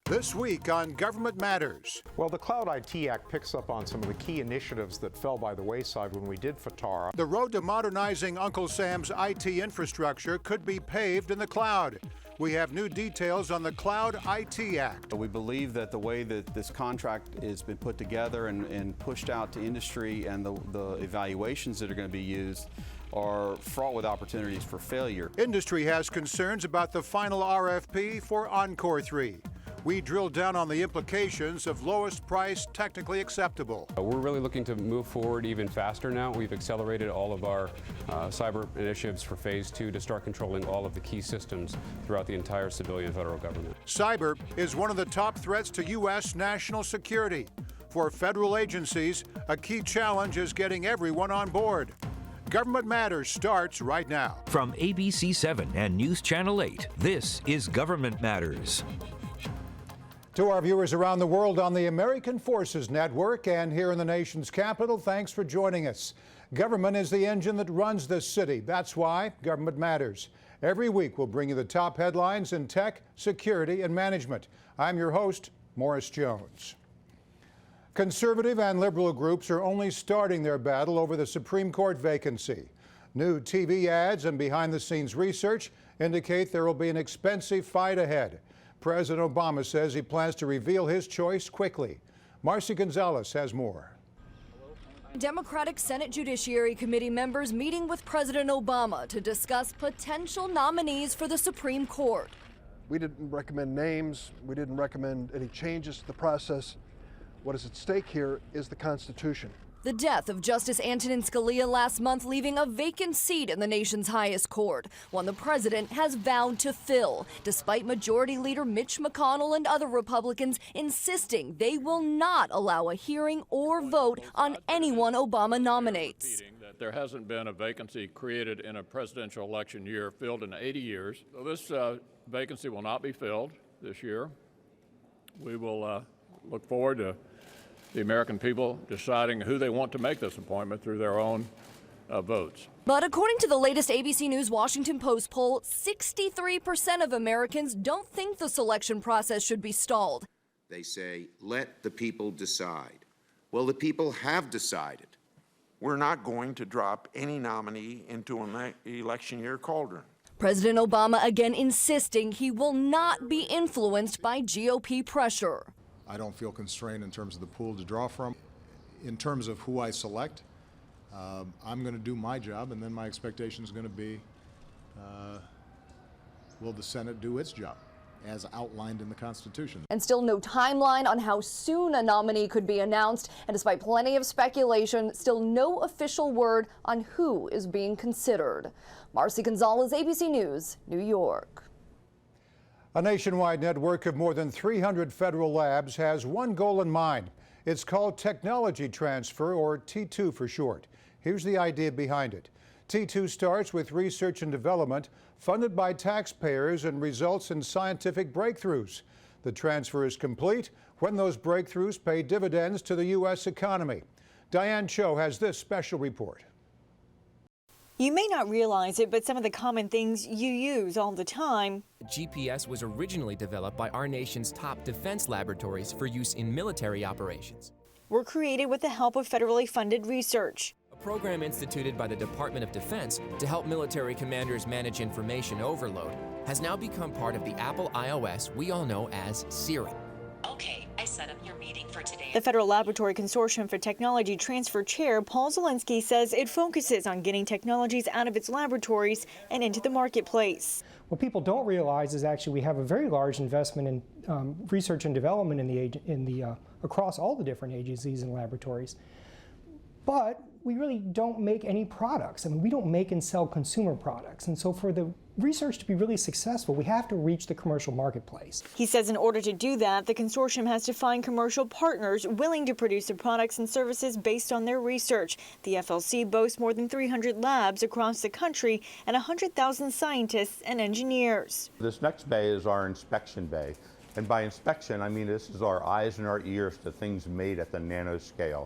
This week on Government Matters. Well, the Cloud IT Act picks up on some of the key initiatives that fell by the wayside when we did FATARA. The road to modernizing Uncle Sam's IT infrastructure could be paved in the cloud. We have new details on the Cloud IT Act. We believe that the way that this contract has been put together and pushed out to industry and the evaluations that are going to be used are fraught with opportunities for failure. Industry has concerns about the final RFP for ENCORE III. We drill down on the implications of lowest price technically acceptable. We're really looking to move forward even faster now. We've accelerated all of our cyber initiatives for phase 2 to start controlling all of the key systems throughout the entire civilian federal government. Cyber is one of the top threats to U.S. national security. For federal agencies, a key challenge is getting everyone on board. Government Matters starts right now. From ABC 7 and News Channel 8, this is Government Matters. To our viewers around the world on the American Forces Network and here in the nation's capital, thanks for joining us. Government is the engine that runs this city. That's why Government Matters. Every week we'll bring you the top headlines in tech, security, and management. I'm your host, Morris Jones. Conservative and liberal groups are only starting their battle over the Supreme Court vacancy. New TV ads and behind-the-scenes research indicate there will be an expensive fight ahead. President Obama says he plans to reveal his choice quickly. Marcy Gonzalez has more. Democratic Senate Judiciary Committee members meeting with President Obama to discuss potential nominees for the Supreme Court. We didn't recommend names. We didn't recommend any changes to the process. What is at stake here is the Constitution. The death of Justice Antonin Scalia last month leaving a vacant seat in the nation's highest court, one the president has vowed to fill, despite Majority Leader Mitch McConnell and other Republicans insisting they will not allow a hearing or vote on anyone Obama nominates. There hasn't been a vacancy created in a presidential election year filled in 80 years. So this vacancy will not be filled this year. We will look forward to the American people deciding who they want to make this appointment through their own votes. But according to the latest ABC News Washington Post poll, 63% of Americans don't think the selection process should be stalled. They say, let the people decide. Well, the people have decided. We're not going to drop any nominee into an election year cauldron. President Obama again insisting he will not be influenced by GOP pressure. I don't feel constrained in terms of the pool to draw from. In terms of who I select, I'm going to do my job, and then my expectation is going to be, will the Senate do its job, as outlined in the Constitution? And still no timeline on how soon a nominee could be announced, and despite plenty of speculation, still no official word on who is being considered. Marcy Gonzalez, ABC News, New York. A nationwide network of more than 300 federal labs has one goal in mind. It's called technology transfer, or T2 for short. Here's the idea behind it. T2 starts with research and development funded by taxpayers and results in scientific breakthroughs. The transfer is complete when those breakthroughs pay dividends to the U.S. economy. Diane Cho has this special report. You may not realize it, but some of the common things you use all the time. GPS was originally developed by our nation's top defense laboratories for use in military operations. Were created with the help of federally funded research. A program instituted by the Department of Defense to help military commanders manage information overload has now become part of the Apple iOS we all know as Cyrrus. Okay, I set up your meeting for today. The Federal Laboratory Consortium for Technology Transfer Chair Paul Zielinski says it focuses on getting technologies out of its laboratories and into the marketplace. What people don't realize is actually we have a very large investment in research and development across all the different agencies and laboratories. But we really don't make any products. I mean, we don't make and sell consumer products. And so for the research to be really successful, we have to reach the commercial marketplace. He says in order to do that, the consortium has to find commercial partners willing to produce the products and services based on their research. The FLC boasts more than 300 labs across the country and 100,000 scientists and engineers. This next bay is our inspection bay. And by inspection, I mean this is our eyes and our ears to things made at the nanoscale.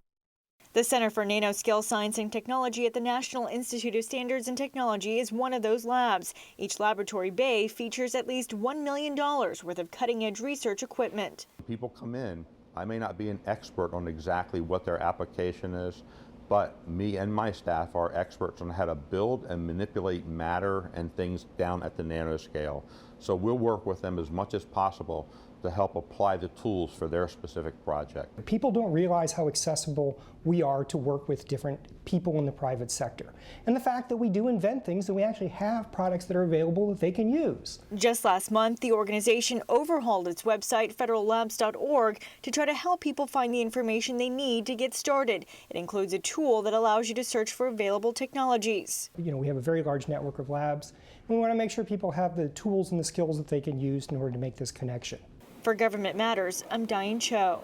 The Center for Nanoscale Science and Technology at the National Institute of Standards and Technology is one of those labs. Each laboratory bay features at least $1 million worth of cutting-edge research equipment. People come in, I may not be an expert on exactly what their application is, but me and my staff are experts on how to build and manipulate matter and things down at the nanoscale. So we'll work with them as much as possible to help apply the tools for their specific project. People don't realize how accessible we are to work with different people in the private sector. And the fact that we do invent things and we actually have products that are available that they can use. Just last month, the organization overhauled its website, federallabs.org, to try to help people find the information they need to get started. It includes a tool that allows you to search for available technologies. You know, we have a very large network of labs. We want to make sure people have the tools and the skills that they can use in order to make this connection. For Government Matters, I'm Diane Cho.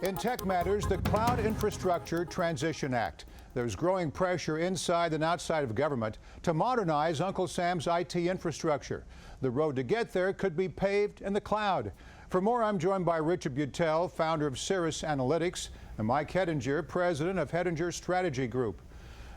In Tech Matters, the Cloud Infrastructure Transition Act. There's growing pressure inside and outside of government to modernize Uncle Sam's IT infrastructure. The road to get there could be paved in the cloud. For more, I'm joined by Richard Beutel, founder of Cyrrus Analytics, and Mike Hettinger, president of Hettinger Strategy Group.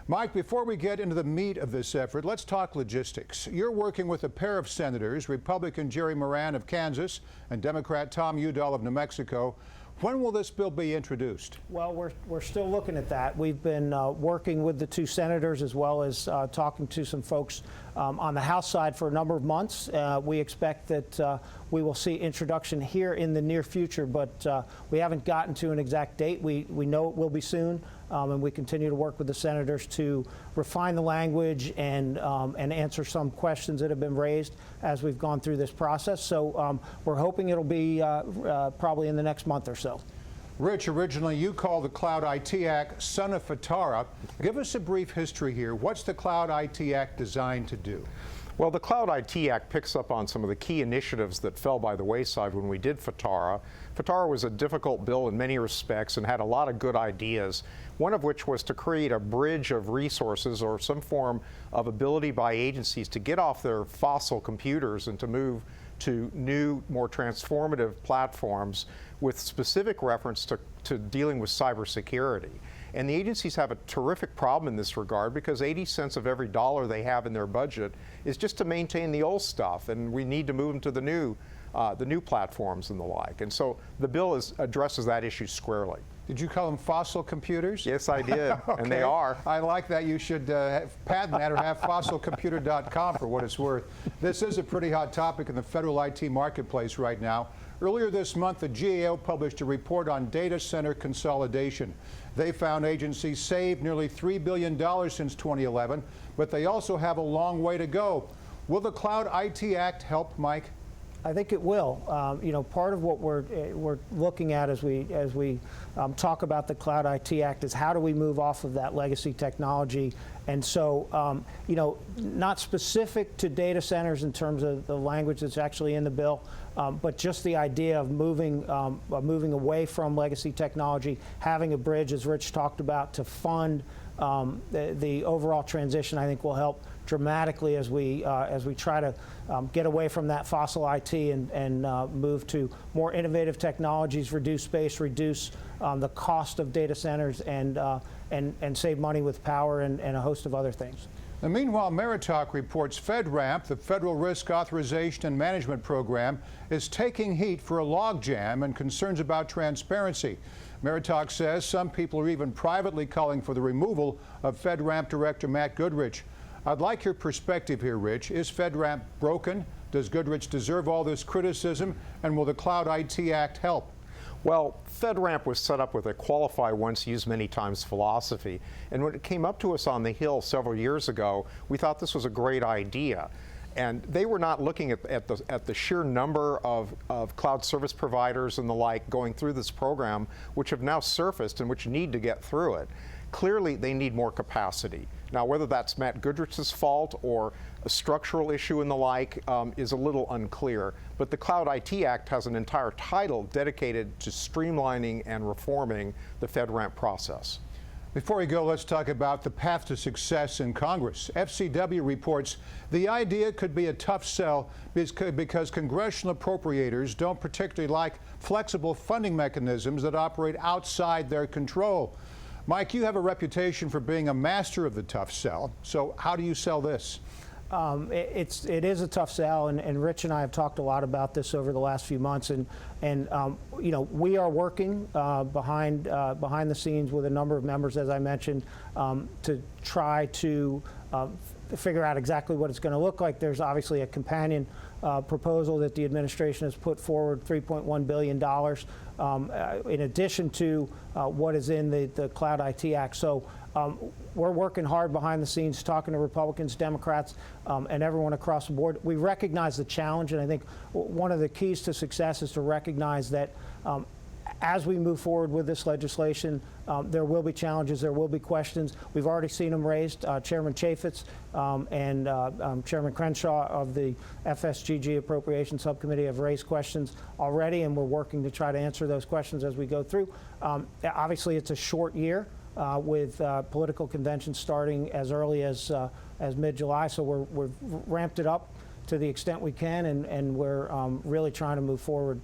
Mike, before we get into the meat of this effort, let's talk logistics. You're working with a pair of senators, Republican Jerry Moran of Kansas and Democrat Tom Udall of New Mexico. When will this bill be introduced? Well, we're still looking at that. We've been working with the two senators as well as talking to some folks on the House side for a number of months. We expect that we will see introduction here in the near future, but we haven't gotten to an exact date. We know it will be soon, and we continue to work with the senators to refine the language and answer some questions that have been raised as we've gone through this process. So we're hoping it'll be probably in the next month or so. Rich, originally you called the Cloud IT Act son of FITARA. Give us a brief history here. What's the Cloud IT Act designed to do? Well, the Cloud IT Act picks up on some of the key initiatives that fell by the wayside when we did FITARA. FITARA was a difficult bill in many respects and had a lot of good ideas, one of which was to create a bridge of resources or some form of ability by agencies to get off their fossil computers and to move to new, more transformative platforms with specific reference to dealing with cybersecurity. And the agencies have a terrific problem in this regard because 80 cents of every dollar they have in their budget is just to maintain the old stuff, and we need to move them to the new platforms and the like. And so the bill addresses that issue squarely. Did you call them fossil computers? Yes, I did, okay. And they are. I like that. You should patent that or have fossilcomputer.com for what it's worth. This is a pretty hot topic in the federal IT marketplace right now. Earlier this month, the GAO published a report on data center consolidation. They found agencies saved nearly $3 billion since 2011, but they also have a long way to go. Will the Cloud IT Act help, Mike? I think it will. You know, part of what we're looking at as we talk about the Cloud IT Act is how do we move off of that legacy technology. And so, you know, not specific to data centers in terms of the language that's actually in the bill, but just the idea of moving away from legacy technology, having a bridge, as Rich talked about, to fund the overall transition, I think will help dramatically as we try to get away from that fossil IT and move to more innovative technologies, reduce space, reduce the cost of data centers, and save money with power and a host of other things. Now, meanwhile, Meritalk reports FedRAMP, the Federal Risk Authorization and Management Program, is taking heat for a logjam and concerns about transparency. Meritalk says some people are even privately calling for the removal of FedRAMP Director Matt Goodrich. I'd like your perspective here, Rich. Is FedRAMP broken? Does Goodrich deserve all this criticism? And will the Cloud IT Act help? Well, FedRAMP was set up with a qualify once, use many times philosophy. And when it came up to us on the Hill several years ago, we thought this was a great idea. And they were not looking at the sheer number of cloud service providers and the like going through this program, which have now surfaced and which need to get through it. Clearly, they need more capacity. Now, whether that's Matt Goodrich's fault or a structural issue and the like is a little unclear. But the Cloud IT Act has an entire title dedicated to streamlining and reforming the FedRAMP process. Before we go, let's talk about the path to success in Congress. FCW reports the idea could be a tough sell because congressional appropriators don't particularly like flexible funding mechanisms that operate outside their control. Mike, you have a reputation for being a master of the tough sell. So how do you sell this? It is a tough sell, and Rich and I have talked a lot about this over the last few months, and you know, we are working behind the scenes with a number of members, as I mentioned, to try to figure out exactly what it's going to look like. There's obviously a companion proposal that the administration has put forward, $3.1 billion, in addition to what is in the Cloud IT Act. So we're working hard behind the scenes, talking to Republicans, Democrats, and everyone across the board. We recognize the challenge, and I think one of the keys to success is to recognize that as we move forward with this legislation, there will be challenges, there will be questions. We've already seen them raised. Chairman Chaffetz and Chairman Crenshaw of the FSGG Appropriations Subcommittee have raised questions already, and we're working to try to answer those questions as we go through. Obviously, it's a short year with political conventions starting as early as mid-July, so we've ramped it up to the extent we can, and we're really trying to move forward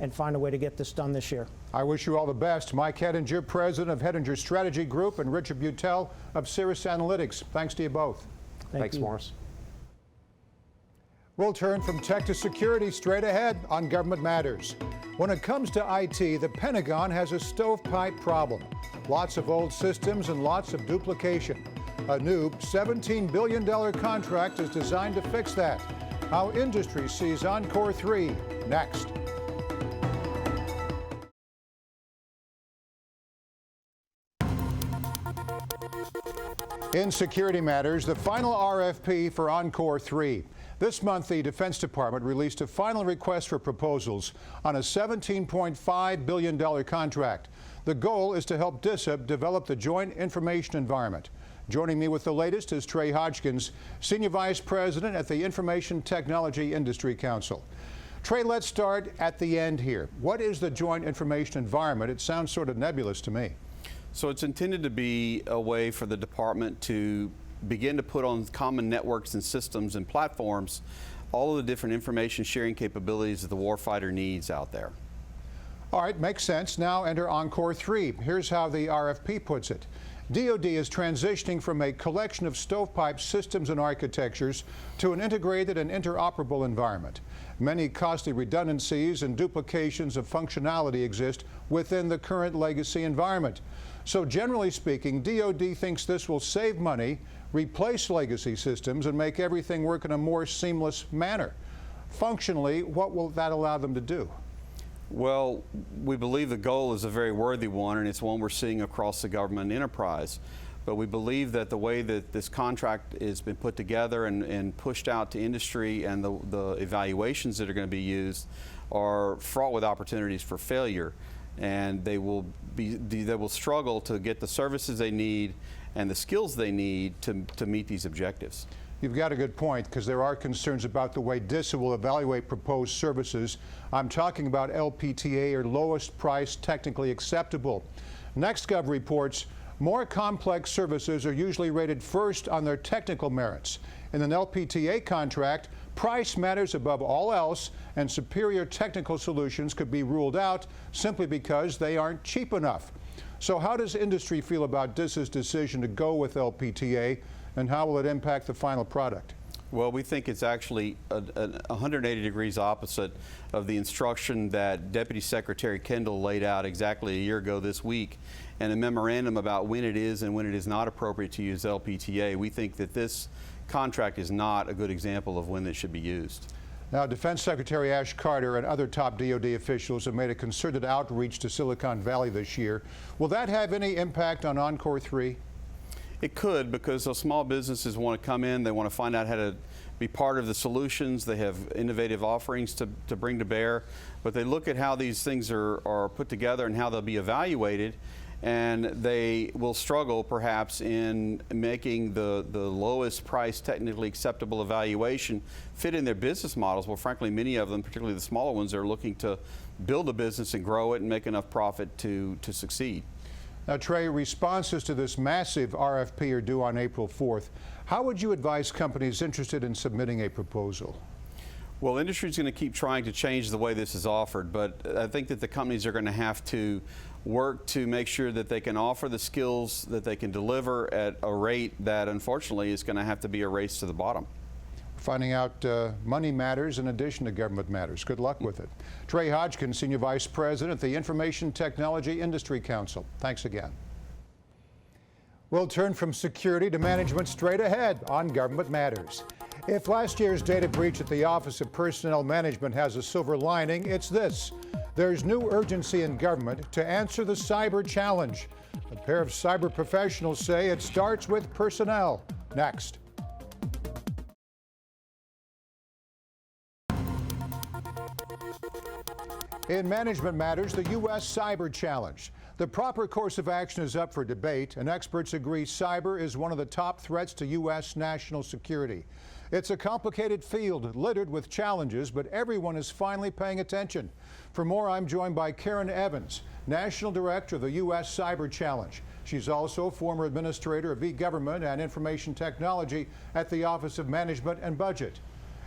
and find a way to get this done this year. I wish you all the best. Mike Hettinger, president of Hettinger Strategy Group, and Richard Beutel of Cyrrus Analytics. Thanks to you both. Thanks, Morris. We'll turn from tech to security straight ahead on Government Matters. When it comes to IT, the Pentagon has a stovepipe problem. Lots of old systems and lots of duplication. A new $17 billion contract is designed to fix that. How industry sees ENCORE III, next. In security matters, the final RFP for ENCORE III. This month, the Defense Department released a final request for proposals on a $17.5 billion contract. The goal is to help DISA develop the Joint Information Environment. Joining me with the latest is Trey Hodgkins, Senior Vice President at the Information Technology Industry Council. Trey, let's start at the end here. What is the Joint Information Environment? It sounds sort of nebulous to me. So it's intended to be a way for the department to begin to put on common networks and systems and platforms all of the different information sharing capabilities that the warfighter needs out there. All right, makes sense. Now enter ENCORE III. Here's how the RFP puts it. DoD is transitioning from a collection of stovepipe systems and architectures to an integrated and interoperable environment. Many costly redundancies and duplications of functionality exist within the current legacy environment. So generally speaking, DoD thinks this will save money, replace legacy systems, and make everything work in a more seamless manner. Functionally, what will that allow them to do? Well, we believe the goal is a very worthy one, and it's one we're seeing across the government enterprise. But we believe that the way that this contract has been put together and pushed out to industry, and the evaluations that are going to be used are fraught with opportunities for failure, and they will struggle to get the services they need and the skills they need to meet these objectives. You've got a good point, because there are concerns about the way DISA will evaluate proposed services. I'm talking about LPTA, or lowest price technically acceptable. NextGov reports more complex services are usually rated first on their technical merits. In an LPTA contract, price matters above all else, and superior technical solutions could be ruled out simply because they aren't cheap enough. So how does industry feel about DISA's decision to go with LPTA, and how will it impact the final product? Well, we think it's actually 180 degrees opposite of the instruction that Deputy Secretary Kendall laid out exactly a year ago this week in a memorandum about when it is and when it is not appropriate to use LPTA. We think that this contract is not a good example of when it should be used. Now, Defense Secretary Ash Carter and other top DoD officials have made a concerted outreach to Silicon Valley this year. Will that have any impact on ENCORE III? It could, because those small businesses want to come in, they want to find out how to be part of the solutions, they have innovative offerings to bring to bear, but they look at how these things are put together and how they'll be evaluated, and they will struggle perhaps in making the lowest price technically acceptable evaluation fit in their business models. Well, frankly, many of them, particularly the smaller ones, are looking to build a business and grow it and make enough profit to succeed. Now, Trey, responses to this massive RFP are due on April 4th. How would you advise companies interested in submitting a proposal? Well, industry is going to keep trying to change the way this is offered, but I think that the companies are going to have to work to make sure that they can offer the skills that they can deliver at a rate that, unfortunately, is going to have to be a race to the bottom. Finding out money matters in addition to government matters. Good luck with it. Trey Hodgkins, Senior Vice President at the Information Technology Industry Council. Thanks again. We'll turn from security to management straight ahead on Government Matters. If last year's data breach at the Office of Personnel Management has a silver lining, it's this. There's new urgency in government to answer the cyber challenge. A pair of cyber professionals say it starts with personnel. Next. In Management Matters, the U.S. cyber challenge. The proper course of action is up for debate, and experts agree cyber is one of the top threats to U.S. national security. It's a complicated field littered with challenges, but everyone is finally paying attention. For more, I'm joined by Karen Evans, National Director of the U.S. Cyber Challenge. She's also former administrator of e-government and information technology at the Office of Management and Budget.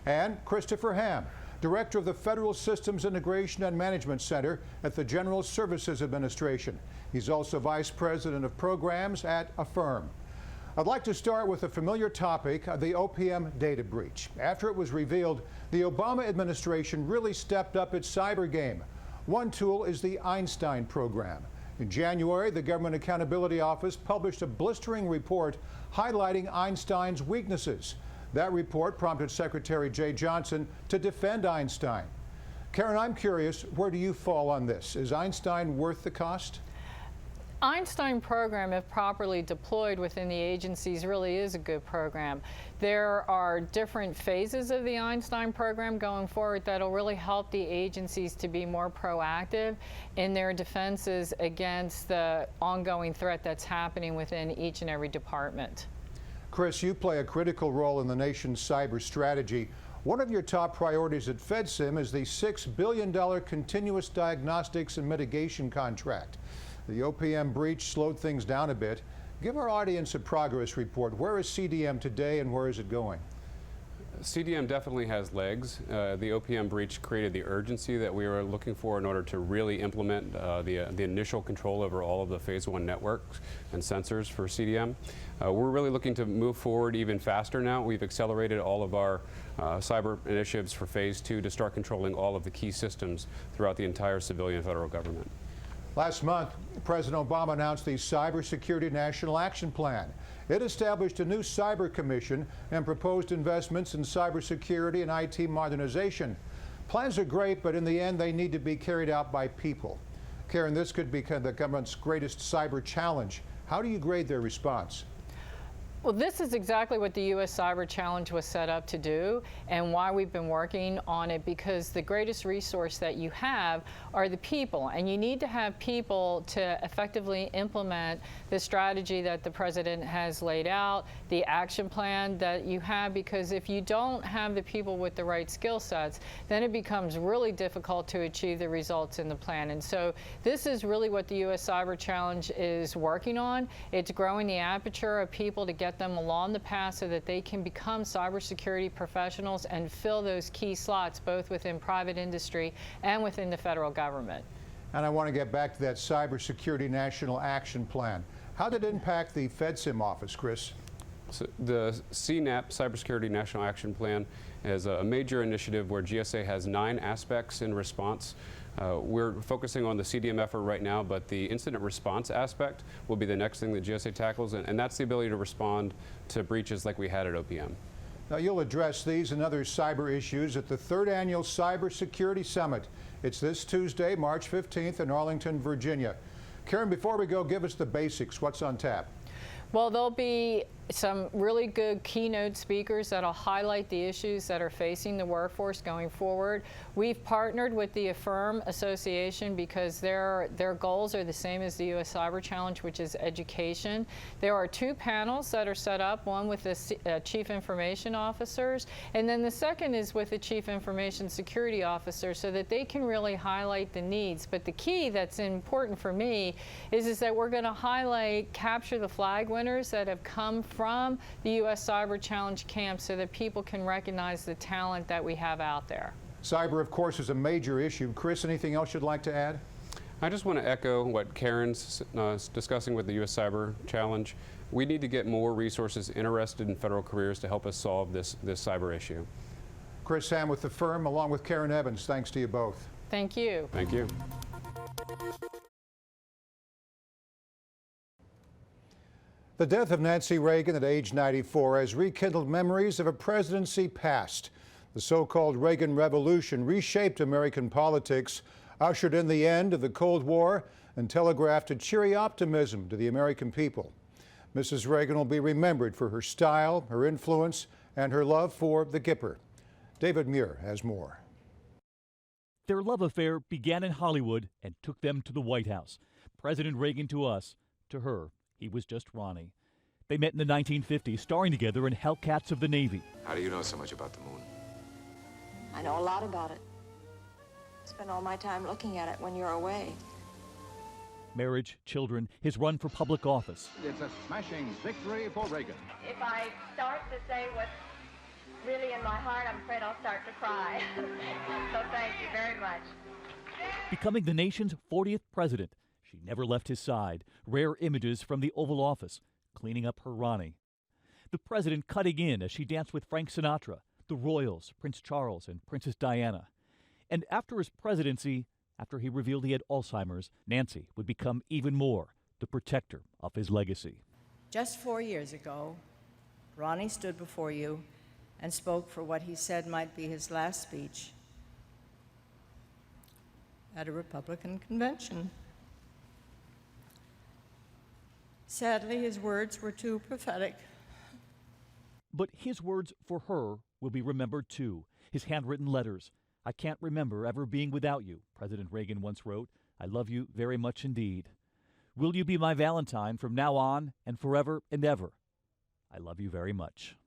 And Christopher Hamm, Director of the Federal Systems Integration and Management Center at the General Services Administration. He's also Vice President of Programs at a firm. I'd like to start with a familiar topic, the OPM data breach. After it was revealed, the Obama administration really stepped up its cyber game. One tool is the Einstein program. In January, the Government Accountability Office published a blistering report highlighting Einstein's weaknesses. That report prompted Secretary Jay Johnson to defend Einstein. Karen, I'm curious, where do you fall on this? Is Einstein worth the cost? Einstein program, if properly deployed within the agencies, really is a good program. There are different phases of the Einstein program going forward that'll really help the agencies to be more proactive in their defenses against the ongoing threat that's happening within each and every department. Chris, you play a critical role in the nation's cyber strategy. One of your top priorities at FedSIM is the $6 billion continuous diagnostics and mitigation contract. The OPM breach slowed things down a bit. Give our audience a progress report. Where is CDM today and where is it going? CDM definitely has legs. The OPM breach created the urgency that we were looking for in order to really implement the initial control over all of the Phase 1 networks and sensors for CDM. We're really looking to move forward even faster now. We've accelerated all of our cyber initiatives for Phase 2 to start controlling all of the key systems throughout the entire civilian federal government. Last month, President Obama announced the Cybersecurity National Action Plan. It established a new cyber commission and proposed investments in cybersecurity and IT modernization. Plans are great, but in the end, they need to be carried out by people. Karen, this could become the government's greatest cyber challenge. How do you grade their response? Well, this is exactly what the U.S. Cyber Challenge was set up to do and why we've been working on it, because the greatest resource that you have are the people, and you need to have people to effectively implement the strategy that the president has laid out, the action plan that you have, because if you don't have the people with the right skill sets, then it becomes really difficult to achieve the results in the plan. And so this is really what the U.S. Cyber Challenge is working on. It's growing the aperture of people to get them along the path so that they can become cybersecurity professionals and fill those key slots both within private industry and within the federal government. And I want to get back to that Cybersecurity National Action Plan. How did it impact the FedSIM office, Chris? So the CNAP, Cybersecurity National Action Plan, is a major initiative where GSA has 9 aspects in response. We're focusing on the CDM effort right now, but the incident response aspect will be the next thing that GSA tackles, and that's the ability to respond to breaches like we had at OPM. Now, you'll address these and other cyber issues at the 3rd Annual Cybersecurity Summit. It's this Tuesday, March 15th in Arlington, Virginia. Karen, before we go, give us the basics. What's on tap? Well, there'll be some really good keynote speakers that'll highlight the issues that are facing the workforce going forward. We've partnered with the Affirm Association because their goals are the same as the U.S. Cyber Challenge, which is education. There are 2 panels that are set up, one with the Chief Information Officers, and then the second is with the Chief Information Security Officer, so that they can really highlight the needs. But the key that's important for me is that we're going to highlight, capture the flag winners that have come from the U.S. Cyber Challenge camp so that people can recognize the talent that we have out there. Cyber, of course, is a major issue. Chris, anything else you'd like to add? I just want to echo what Karen's discussing with the U.S. Cyber Challenge. We need to get more resources interested in federal careers to help us solve this cyber issue. Chris Hamm with the firm, along with Karen Evans. Thanks to you both. Thank you. Thank you. The death of Nancy Reagan at age 94 has rekindled memories of a presidency past. The so-called Reagan Revolution reshaped American politics, ushered in the end of the Cold War, and telegraphed a cheery optimism to the American people. Mrs. Reagan will be remembered for her style, her influence, and her love for the Gipper. David Muir has more. Their love affair began in Hollywood and took them to the White House. President Reagan to us, to her, he was just Ronnie. They met in the 1950s, starring together in Hellcats of the Navy. How do you know so much about the moon? I know a lot about it. I spend all my time looking at it when you're away. Marriage, children, his run for public office. It's a smashing victory for Reagan. If I start to say what's really in my heart, I'm afraid I'll start to cry. So thank you very much. Becoming the nation's 40th president, she never left his side. Rare images from the Oval Office, cleaning up her Ronnie. The president cutting in as she danced with Frank Sinatra, the royals, Prince Charles and Princess Diana. And after his presidency, after he revealed he had Alzheimer's, Nancy would become even more the protector of his legacy. Just 4 years ago, Ronnie stood before you and spoke for what he said might be his last speech at a Republican convention. Sadly, his words were too prophetic. But his words for her will be remembered too. His handwritten letters. "I can't remember ever being without you," President Reagan once wrote. "I love you very much indeed. Will you be my Valentine from now on and forever and ever? I love you very much."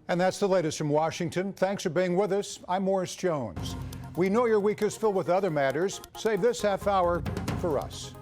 And that's the latest from Washington. Thanks for being with us. I'm Morris Jones. We know your week is filled with other matters. Save this half hour for us.